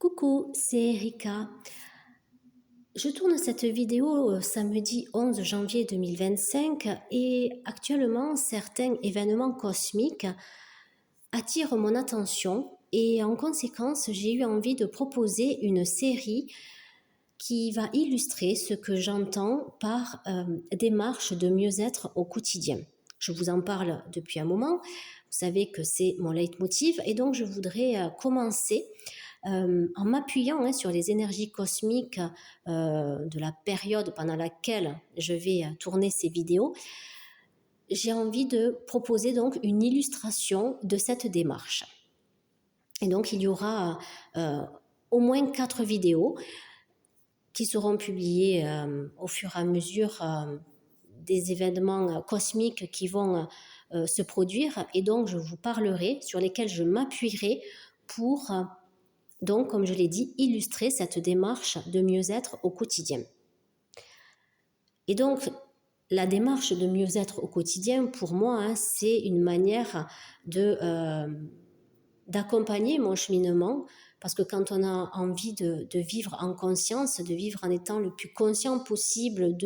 Coucou, c'est Erika. Je tourne cette vidéo samedi 11 janvier 2025 et actuellement certains événements cosmiques attirent mon attention et en conséquence j'ai eu envie de proposer une série qui va illustrer ce que j'entends par démarche de mieux-être au quotidien. Je vous en parle depuis un moment, vous savez que c'est mon leitmotiv et donc je voudrais commencer en m'appuyant sur les énergies cosmiques de la période pendant laquelle je vais tourner ces vidéos. J'ai envie de proposer donc une illustration de cette démarche. Et donc il y aura au moins 4 vidéos qui seront publiées au fur et à mesure des événements cosmiques qui vont se produire et donc je vous parlerai, sur lesquels je m'appuierai pour donc, comme je l'ai dit, illustrer cette démarche de mieux-être au quotidien. Et donc, la démarche de mieux-être au quotidien, pour moi, c'est une manière d'accompagner mon cheminement, parce que quand on a envie de vivre en conscience, de vivre en étant le plus conscient possible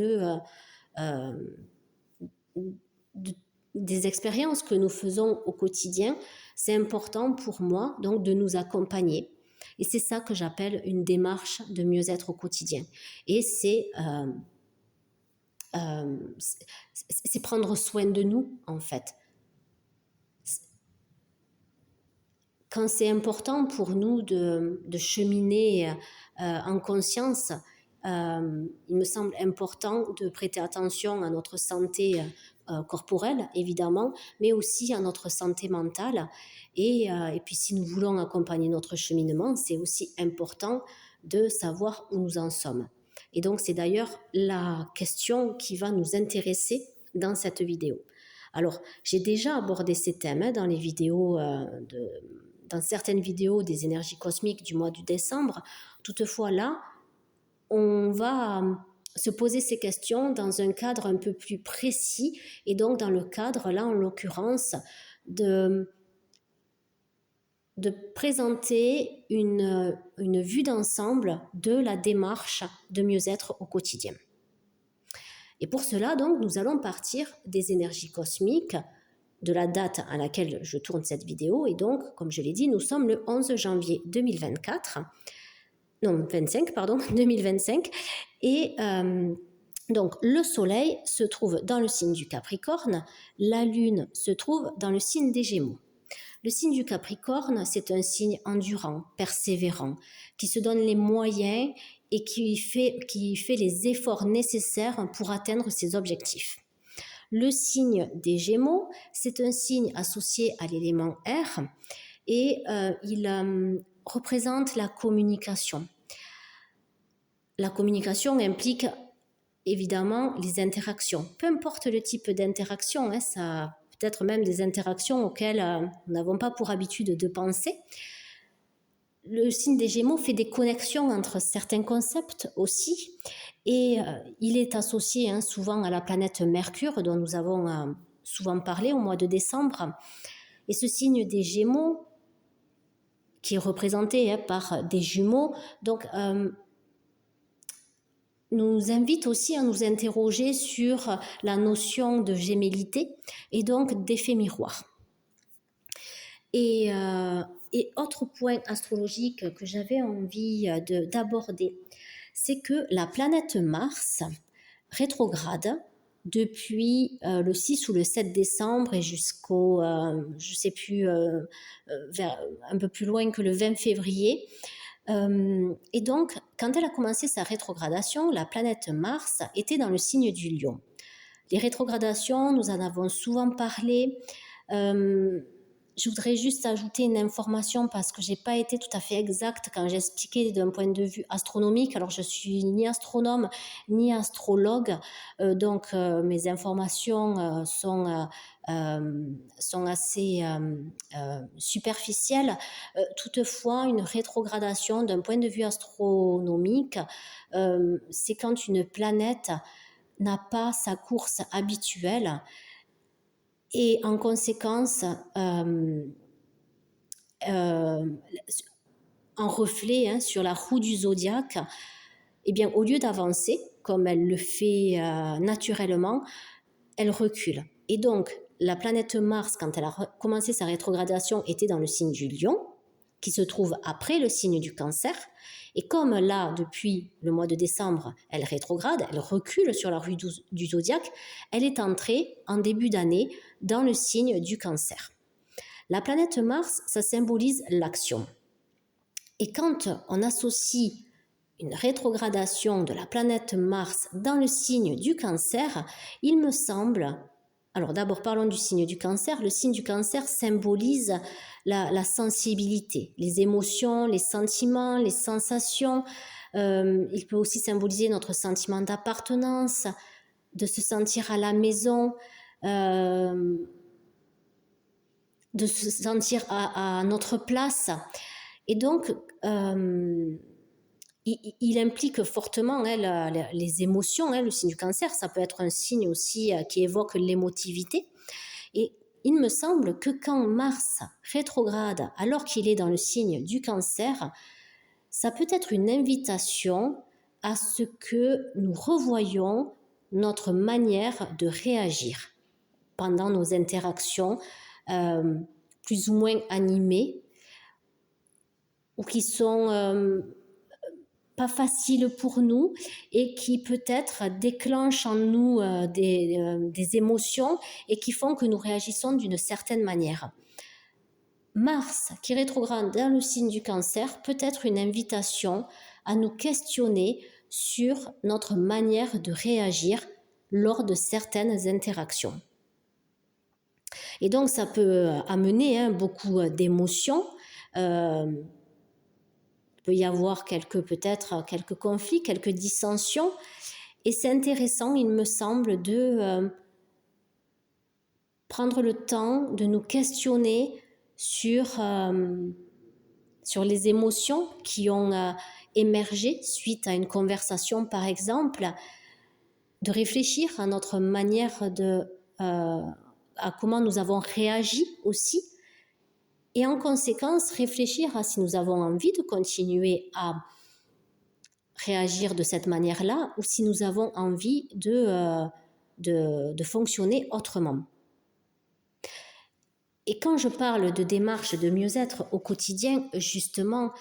des expériences que nous faisons au quotidien, c'est important pour moi donc de nous accompagner. Et c'est ça que j'appelle une démarche de mieux-être au quotidien. Et c'est prendre soin de nous, en fait. Quand c'est important pour nous de cheminer en conscience, il me semble important de prêter attention à notre santé corporelle, évidemment, mais aussi à notre santé mentale. Et puis, si nous voulons accompagner notre cheminement, c'est aussi important de savoir où nous en sommes. Et donc, c'est d'ailleurs la question qui va nous intéresser dans cette vidéo. Alors, j'ai déjà abordé ces thèmes dans les vidéos dans certaines vidéos des énergies cosmiques du mois de décembre. Toutefois, là, on va se poser ces questions dans un cadre un peu plus précis et donc dans le cadre, là, en l'occurrence, de présenter une vue d'ensemble de la démarche de mieux-être au quotidien. Et pour cela, donc, nous allons partir des énergies cosmiques, de la date à laquelle je tourne cette vidéo. Et donc, comme je l'ai dit, nous sommes le 11 janvier 2024. Non, 25, pardon, 2025. Et donc, le Soleil se trouve dans le signe du Capricorne. La Lune se trouve dans le signe des Gémeaux. Le signe du Capricorne, c'est un signe endurant, persévérant, qui se donne les moyens et qui fait les efforts nécessaires pour atteindre ses objectifs. Le signe des Gémeaux, c'est un signe associé à l'élément air et il représente la communication. La communication implique évidemment les interactions. Peu importe le type d'interaction, ça peut-être même des interactions auxquelles nous n'avons pas pour habitude de penser. Le signe des Gémeaux fait des connexions entre certains concepts aussi et il est associé souvent à la planète Mercure dont nous avons souvent parlé au mois de décembre. Et ce signe des Gémeaux, qui est représenté par des jumeaux, donc nous invite aussi à nous interroger sur la notion de gémellité et donc d'effet miroir. Et autre point astrologique que j'avais envie d'aborder, c'est que la planète Mars rétrograde depuis le 6 ou le 7 décembre et jusqu'au, je ne sais plus, vers, un peu plus loin que le 20 février. Et donc, quand elle a commencé sa rétrogradation, la planète Mars était dans le signe du Lion. Les rétrogradations, nous en avons souvent parlé. Je voudrais juste ajouter une information parce que je n'ai pas été tout à fait exacte quand j'expliquais d'un point de vue astronomique. Alors, je suis ni astronome ni astrologue, donc mes informations sont assez superficielles. Toutefois, une rétrogradation d'un point de vue astronomique, c'est quand une planète n'a pas sa course habituelle et en conséquence en reflet hein, sur la roue du zodiaque, eh bien, au lieu d'avancer, comme elle le fait naturellement, elle recule. Et donc, la planète Mars, quand elle a commencé sa rétrogradation, était dans le signe du Lion, qui se trouve après le signe du Cancer. Et comme là, depuis le mois de décembre, elle rétrograde, elle recule sur la rue du zodiaque, elle est entrée en début d'année dans le signe du Cancer. La planète Mars, ça symbolise l'action. Et quand on associe une rétrogradation de la planète Mars dans le signe du Cancer, il me semble, alors d'abord parlons du signe du Cancer, le signe du Cancer symbolise la sensibilité, les émotions, les sentiments, les sensations. Il peut aussi symboliser notre sentiment d'appartenance, de se sentir à la maison, de se sentir à notre place. Et donc, il implique fortement hein, les émotions. Hein, le signe du Cancer, ça peut être un signe aussi qui évoque l'émotivité. Et il me semble que quand Mars rétrograde, alors qu'il est dans le signe du Cancer, ça peut être une invitation à ce que nous revoyions notre manière de réagir pendant nos interactions plus ou moins animées ou qui sont pas faciles pour nous et qui peut-être déclenchent en nous des émotions et qui font que nous réagissons d'une certaine manière. Mars, qui rétrograde dans le signe du Cancer, peut être une invitation à nous questionner sur notre manière de réagir lors de certaines interactions. Et donc, ça peut amener beaucoup d'émotions. Il peut y avoir peut-être quelques conflits, quelques dissensions. Et c'est intéressant, il me semble, de prendre le temps de nous questionner sur les émotions qui ont émergé suite à une conversation, par exemple, de réfléchir à notre manière à comment nous avons réagi aussi, et en conséquence réfléchir à si nous avons envie de continuer à réagir de cette manière-là ou si nous avons envie de fonctionner autrement. Et quand je parle de démarche de mieux-être au quotidien, justement,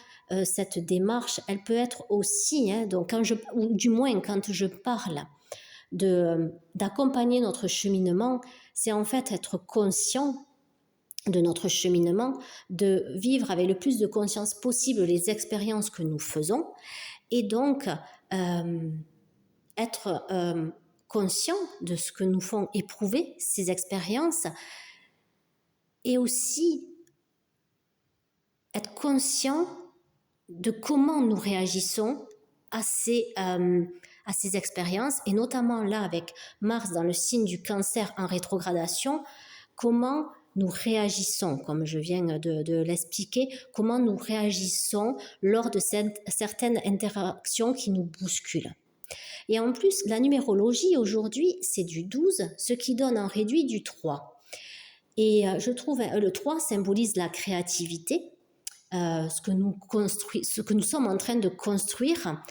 cette démarche, elle peut être aussi, donc ou du moins quand je parle d'accompagner notre cheminement, c'est en fait être conscient de notre cheminement, de vivre avec le plus de conscience possible les expériences que nous faisons et donc être conscient de ce que nous font éprouver ces expériences et aussi être conscient de comment nous réagissons à ces expériences, et notamment là avec Mars dans le signe du Cancer en rétrogradation, comment nous réagissons, comme je viens de l'expliquer, comment nous réagissons lors de certaines interactions qui nous bousculent. Et en plus, la numérologie aujourd'hui, c'est du 12, ce qui donne en réduit du 3. Et je trouve le 3 symbolise la créativité, ce que nous sommes en train de construire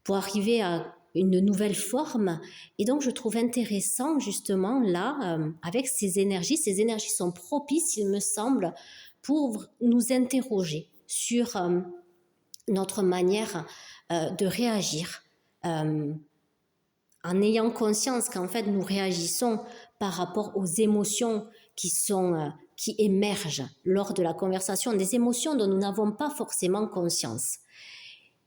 pour arriver à une nouvelle forme. Et donc, je trouve intéressant, justement, là, avec ces énergies sont propices, il me semble, pour nous interroger sur notre manière de réagir, en ayant conscience qu'en fait, nous réagissons par rapport aux émotions qui émergent lors de la conversation, des émotions dont nous n'avons pas forcément conscience.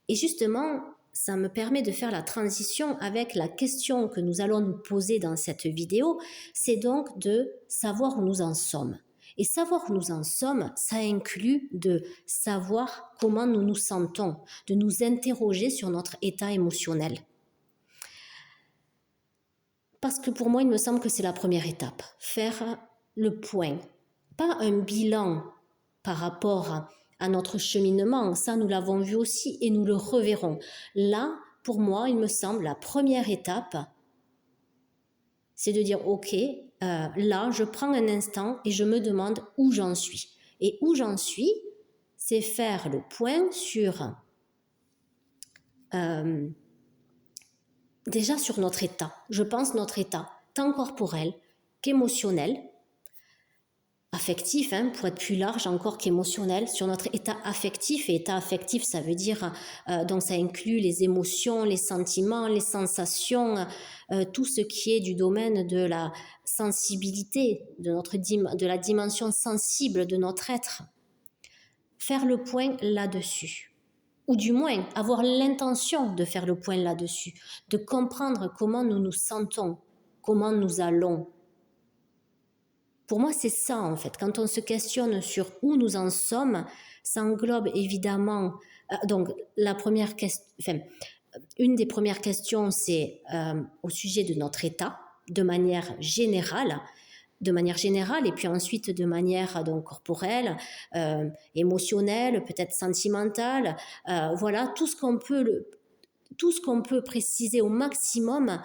Et justement, ça me permet de faire la transition avec la question que nous allons nous poser dans cette vidéo, c'est donc de savoir où nous en sommes. Et savoir où nous en sommes, ça inclut de savoir comment nous nous sentons, de nous interroger sur notre état émotionnel. Parce que pour moi, il me semble que c'est la première étape, faire le point, pas un bilan par rapport à notre cheminement, ça nous l'avons vu aussi et nous le reverrons. Là, pour moi, il me semble, la première étape, c'est de dire, ok, là, je prends un instant et je me demande où j'en suis. Et où j'en suis, c'est faire le point sur déjà sur notre état. Je pense notre état tant corporel qu'émotionnel, affectif, pour être plus large encore qu'émotionnel, sur notre état affectif. Et état affectif, ça veut dire, donc ça inclut les émotions, les sentiments, les sensations, tout ce qui est du domaine de la sensibilité, de la dimension sensible de notre être. Faire le point là-dessus. Ou du moins avoir l'intention de faire le point là-dessus, de comprendre comment nous nous sentons, comment nous allons. Pour moi, c'est ça en fait. Quand on se questionne sur où nous en sommes, ça englobe évidemment. Donc, une des premières questions, c'est au sujet de notre état, de manière générale, et puis ensuite de manière donc corporelle, émotionnelle, peut-être sentimentale. Voilà, tout ce qu'on peut préciser au maximum.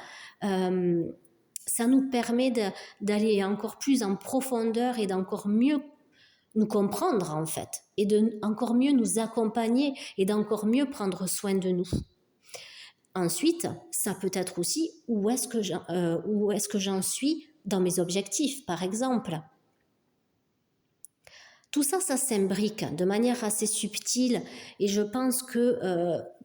Ça nous permet d'aller encore plus en profondeur et d'encore mieux nous comprendre en fait, et d'encore mieux nous accompagner et d'encore mieux prendre soin de nous. Ensuite, ça peut être aussi où est-ce que j'en suis dans mes objectifs, par exemple. Tout ça, ça s'imbrique de manière assez subtile, et je pense que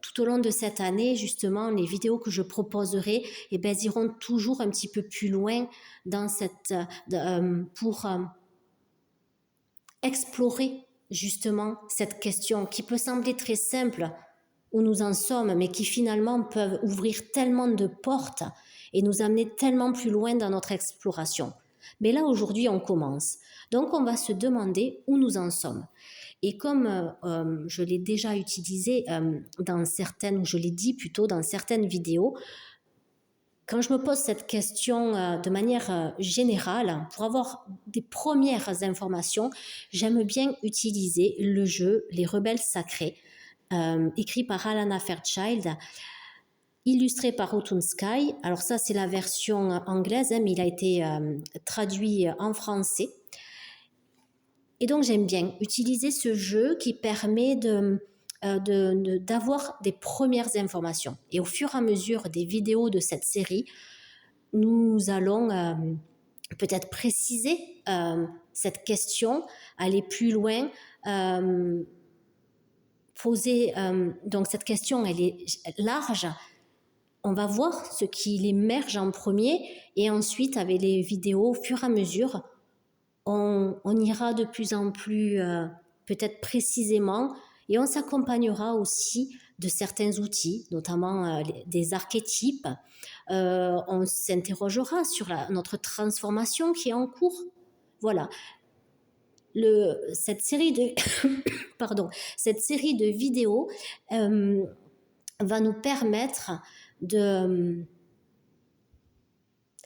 tout au long de cette année, justement, les vidéos que je proposerai, iront toujours un petit peu plus loin dans pour explorer justement cette question qui peut sembler très simple, où nous en sommes, mais qui finalement peuvent ouvrir tellement de portes et nous amener tellement plus loin dans notre exploration. Mais là, aujourd'hui, on commence. Donc, on va se demander où nous en sommes. Et comme je l'ai déjà utilisé je l'ai dit plutôt dans certaines vidéos, quand je me pose cette question de manière générale, pour avoir des premières informations, j'aime bien utiliser le jeu Les Rebelles Sacrés, écrit par Alana Fairchild, illustré par Autumn Sky. Alors ça, c'est la version anglaise, mais il a été traduit en français. Et donc, j'aime bien utiliser ce jeu qui permet d'avoir des premières informations. Et au fur et à mesure des vidéos de cette série, nous allons peut-être préciser cette question, aller plus loin, poser. Donc cette question, elle est large. On va voir ce qui émerge en premier, et ensuite, avec les vidéos, au fur et à mesure, on ira de plus en plus peut-être précisément, et on s'accompagnera aussi de certains outils, notamment des archétypes. On s'interrogera sur notre transformation qui est en cours. Voilà. Cette série de vidéos va nous permettre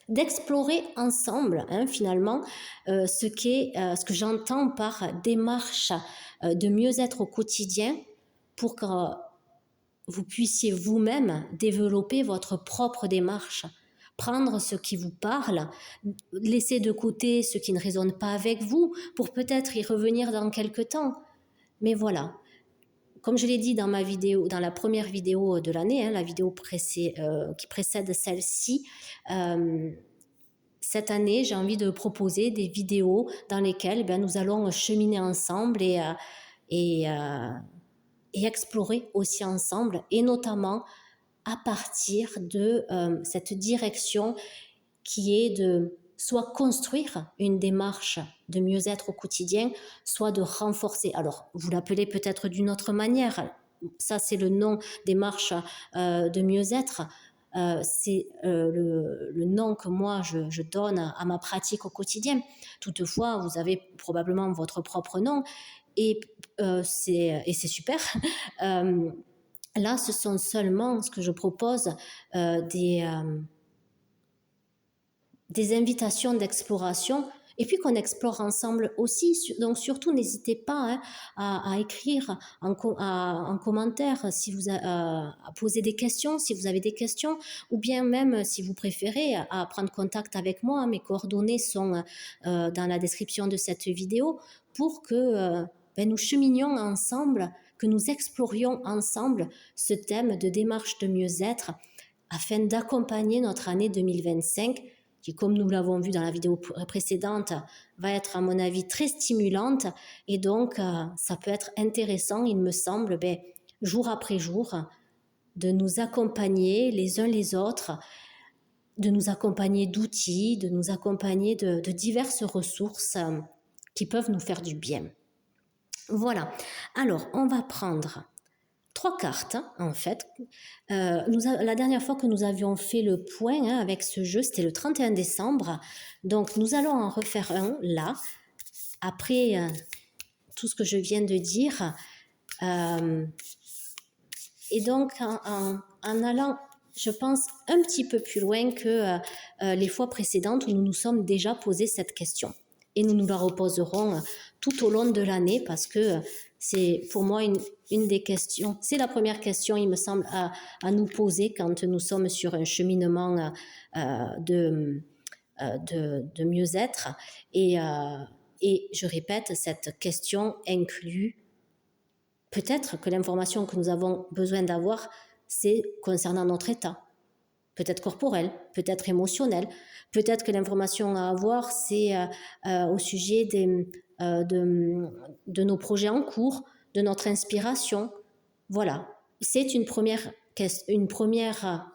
d'explorer ensemble, finalement, ce que j'entends par démarche de mieux-être au quotidien, pour que vous puissiez vous-même développer votre propre démarche, prendre ce qui vous parle, laisser de côté ce qui ne résonne pas avec vous, pour peut-être y revenir dans quelque temps. Mais voilà, comme je l'ai dit dans la première vidéo de l'année, la vidéo qui précède celle-ci, cette année, j'ai envie de proposer des vidéos dans lesquelles nous allons cheminer ensemble et explorer aussi ensemble, et notamment à partir de cette direction qui est de soit construire une démarche de mieux-être au quotidien, soit de renforcer. Alors, vous l'appelez peut-être d'une autre manière. Ça, c'est le nom démarche de mieux-être. C'est le nom que moi je donne à ma pratique au quotidien. Toutefois, vous avez probablement votre propre nom, et c'est super. Là, ce sont seulement, ce que je propose, des invitations d'exploration, et puis qu'on explore ensemble aussi. Donc surtout, n'hésitez pas à écrire en commentaire à poser des questions si vous avez des questions, ou bien même, si vous préférez, à prendre contact avec moi. Mes coordonnées sont dans la description de cette vidéo, pour que nous cheminions ensemble, que nous explorions ensemble ce thème de démarche de mieux-être afin d'accompagner notre année 2025 qui, comme nous l'avons vu dans la vidéo précédente, va être à mon avis très stimulante et donc ça peut être intéressant, il me semble, jour après jour, de nous accompagner les uns les autres, de nous accompagner d'outils, de nous accompagner de diverses ressources qui peuvent nous faire du bien. Voilà, alors on va prendre 3 cartes en fait. La dernière fois que nous avions fait le point avec ce jeu, c'était le 31 décembre. Donc nous allons en refaire un là, après tout ce que je viens de dire. Et donc en allant, je pense, un petit peu plus loin que les fois précédentes où nous nous sommes déjà posé cette question. Et nous la reposerons tout au long de l'année parce que c'est pour moi une des questions, c'est la première question, il me semble, à nous poser quand nous sommes sur un cheminement de mieux-être. Et je répète, cette question inclut peut-être que l'information que nous avons besoin d'avoir, c'est concernant notre état. Peut-être corporel, peut-être émotionnel. Peut-être que l'information à avoir, c'est au sujet de nos projets en cours, de notre inspiration. Voilà, c'est une première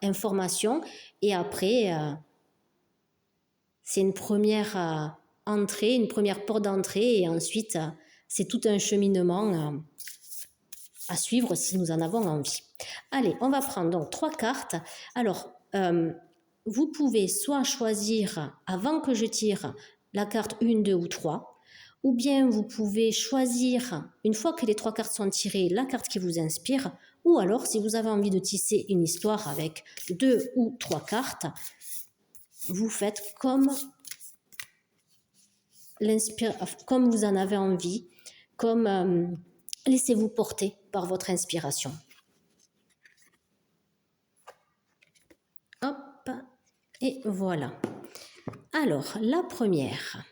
information et après, c'est une première entrée, une première porte d'entrée et ensuite, c'est tout un cheminement à suivre si nous en avons envie. Allez, on va prendre donc 3 cartes. Alors, vous pouvez soit choisir, avant que je tire, la carte 1, 2 ou 3, ou bien vous pouvez choisir, une fois que les 3 cartes sont tirées, la carte qui vous inspire, ou alors, si vous avez envie de tisser une histoire avec 2 ou 3 cartes, vous faites comme vous en avez envie, comme laissez-vous porter par votre inspiration. Hop, et voilà. Alors, la première.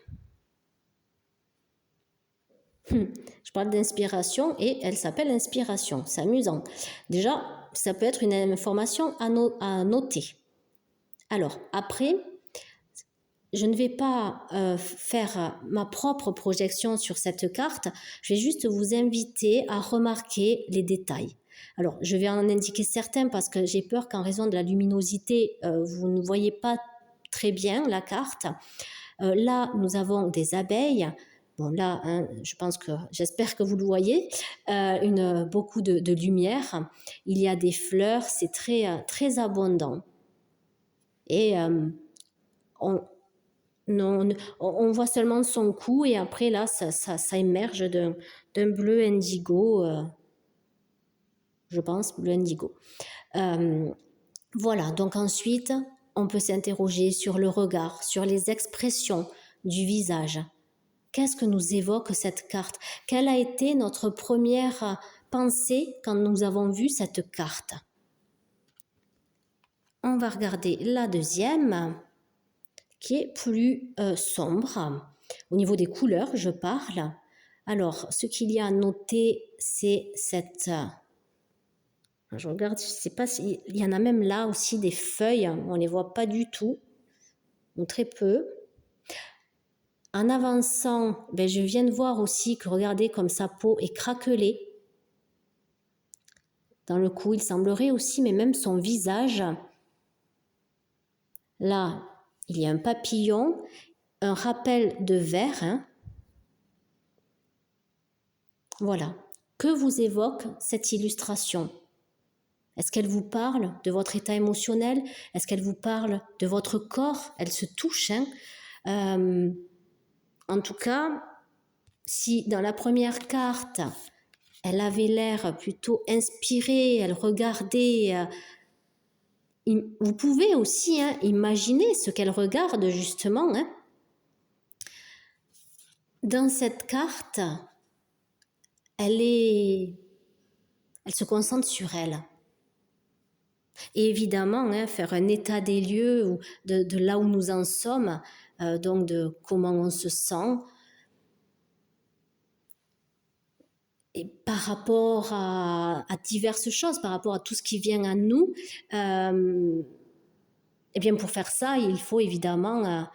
Je parle d'inspiration et elle s'appelle inspiration. C'est amusant. Déjà, ça peut être une information à noter. Alors, après, je ne vais pas faire ma propre projection sur cette carte. Je vais juste vous inviter à remarquer les détails. Alors, je vais en indiquer certains parce que j'ai peur qu'en raison de la luminosité, vous ne voyez pas très bien la carte. Là, nous avons des abeilles. Bon, là, hein, j'espère que vous le voyez, beaucoup de lumière. Il y a des fleurs, c'est très, très abondant. Et on voit seulement son cou et après, là, ça émerge d'un bleu indigo, je pense, bleu indigo. Voilà, donc ensuite, on peut s'interroger sur le regard, sur les expressions du visage. Qu'est-ce que nous évoque cette carte? Quelle a été notre première pensée quand nous avons vu cette carte? On va regarder la deuxième, qui est plus sombre. Au niveau des couleurs, je parle. Alors, ce qu'il y a à noter, c'est cette... je regarde, je ne sais pas s'il y en a même là aussi des feuilles. On ne les voit pas du tout, ou très peu. En avançant, je viens de voir aussi que, regardez, comme sa peau est craquelée. Dans le cou, il semblerait aussi, mais même son visage. Là, il y a un papillon, un rappel de vert. Hein. Voilà. Que vous évoque cette illustration? Est-ce qu'elle vous parle de votre état émotionnel? Est-ce qu'elle vous parle de votre corps? Elle se touche. Hein. En tout cas, si dans la première carte, elle avait l'air plutôt inspirée, elle regardait... vous pouvez aussi imaginer ce qu'elle regarde justement. Hein. Dans cette carte, elle se concentre sur elle. Et évidemment, faire un état des lieux de là où nous en sommes, donc de comment on se sent. et par rapport à diverses choses, par rapport à tout ce qui vient à nous, et bien pour faire ça, il faut évidemment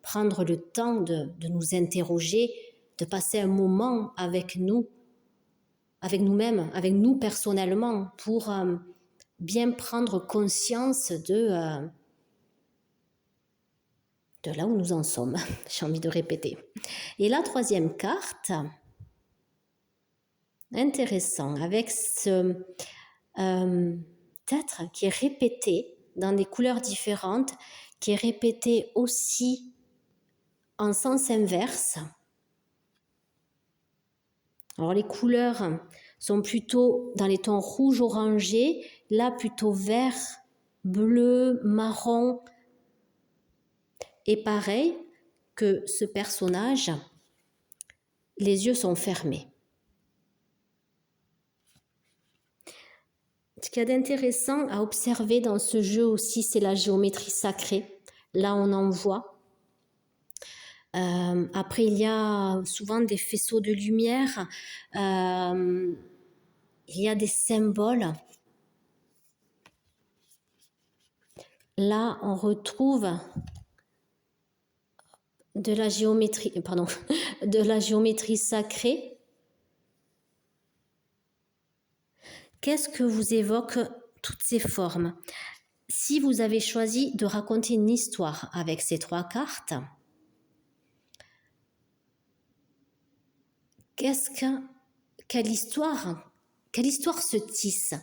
prendre le temps de nous interroger, de passer un moment avec nous, avec nous-mêmes, avec nous personnellement, pour bien prendre conscience de là où nous en sommes. J'ai envie de répéter. Et la troisième carte, intéressant, avec ce être qui est répété dans des couleurs différentes, qui est répété aussi en sens inverse. Alors les couleurs sont plutôt dans les tons rouge orangé, là plutôt vert, bleu, marron. Et pareil que ce personnage, les yeux sont fermés. Ce qu'il y a d'intéressant à observer dans ce jeu aussi, c'est la géométrie sacrée. Là, on en voit. Après, il y a souvent des faisceaux de lumière. Il y a des symboles. Là, on retrouve de la géométrie, de la géométrie sacrée. Qu'est-ce que vous évoquent toutes ces formes? Si vous avez choisi de raconter une histoire avec ces trois cartes, quelle histoire se tisse?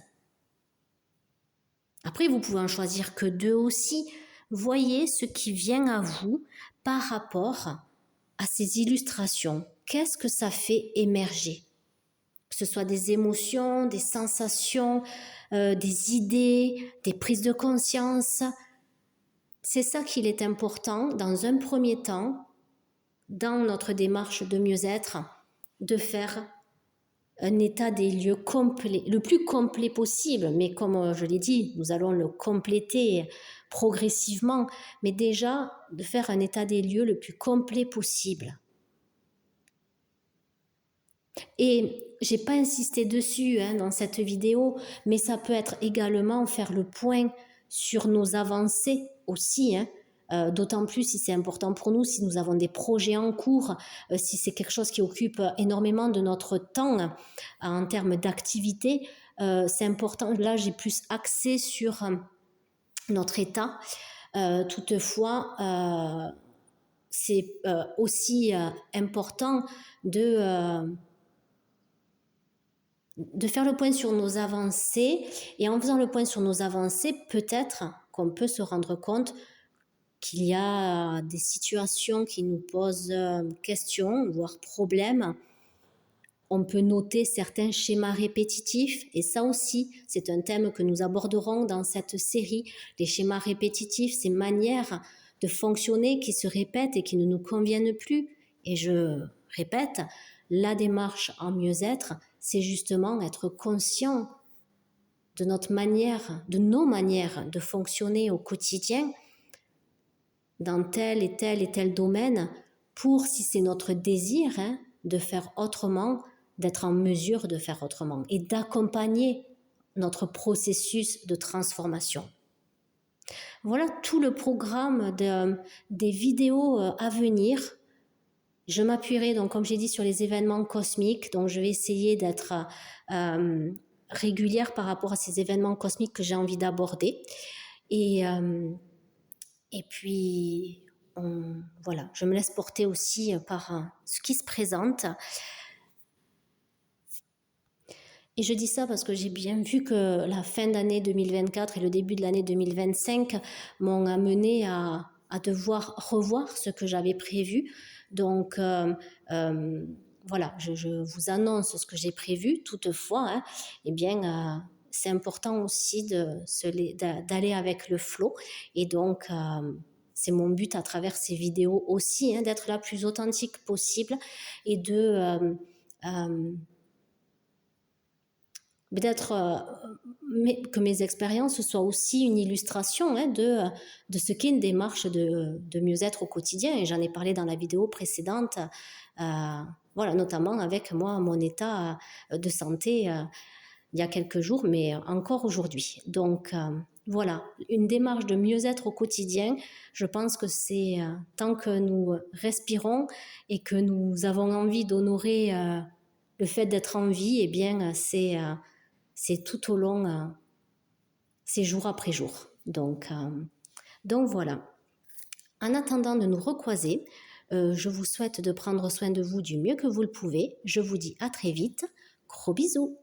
Après, vous pouvez en choisir que deux aussi. Voyez ce qui vient à vous par rapport à ces illustrations. Qu'est-ce que ça fait émerger? Que ce soit des émotions, des sensations, des idées, des prises de conscience. C'est ça qu'il est important, dans un premier temps, dans notre démarche de mieux-être, de faire un état des lieux complet, le plus complet possible, mais comme je l'ai dit, nous allons le compléter progressivement, mais déjà de faire un état des lieux le plus complet possible. Et j'ai pas insisté dessus dans cette vidéo, mais ça peut être également faire le point sur nos avancées aussi, d'autant plus si c'est important pour nous, si nous avons des projets en cours, si c'est quelque chose qui occupe énormément de notre temps en termes d'activité, c'est important. Là, j'ai plus axé sur notre état. Toutefois, c'est aussi important de faire le point sur nos avancées, et en faisant le point sur nos avancées, peut-être qu'on peut se rendre compte qu'il y a des situations qui nous posent questions, voire problèmes. On peut noter certains schémas répétitifs, et ça aussi, c'est un thème que nous aborderons dans cette série. Les schémas répétitifs, ces manières de fonctionner qui se répètent et qui ne nous conviennent plus. Et je répète, la démarche en mieux-être, c'est justement être conscient de notre manière, de nos manières de fonctionner au quotidien dans tel et tel domaine pour, si c'est notre désir, de faire autrement, d'être en mesure de faire autrement et d'accompagner notre processus de transformation. Voilà tout le programme des vidéos à venir. Je m'appuierai donc, comme j'ai dit, sur les événements cosmiques. Donc, je vais essayer d'être régulière par rapport à ces événements cosmiques que j'ai envie d'aborder. Et puis, voilà, je me laisse porter aussi par ce qui se présente. Et je dis ça parce que j'ai bien vu que la fin d'année 2024 et le début de l'année 2025 m'ont amené à devoir revoir ce que j'avais prévu. Donc, voilà, je vous annonce ce que j'ai prévu. Toutefois, eh bien, c'est important aussi d'aller avec le flow. Et donc, c'est mon but à travers ces vidéos aussi, d'être la plus authentique possible et que mes expériences soient aussi une illustration de ce qu'est une démarche de mieux-être au quotidien. Et j'en ai parlé dans la vidéo précédente. voilà, notamment avec moi, mon état de santé il y a quelques jours, mais encore aujourd'hui. Donc voilà, une démarche de mieux-être au quotidien, je pense que c'est tant que nous respirons et que nous avons envie d'honorer le fait d'être en vie, eh bien c'est tout au long, c'est jour après jour. Donc voilà. En attendant de nous recroiser, je vous souhaite de prendre soin de vous du mieux que vous le pouvez. Je vous dis à très vite. Gros bisous.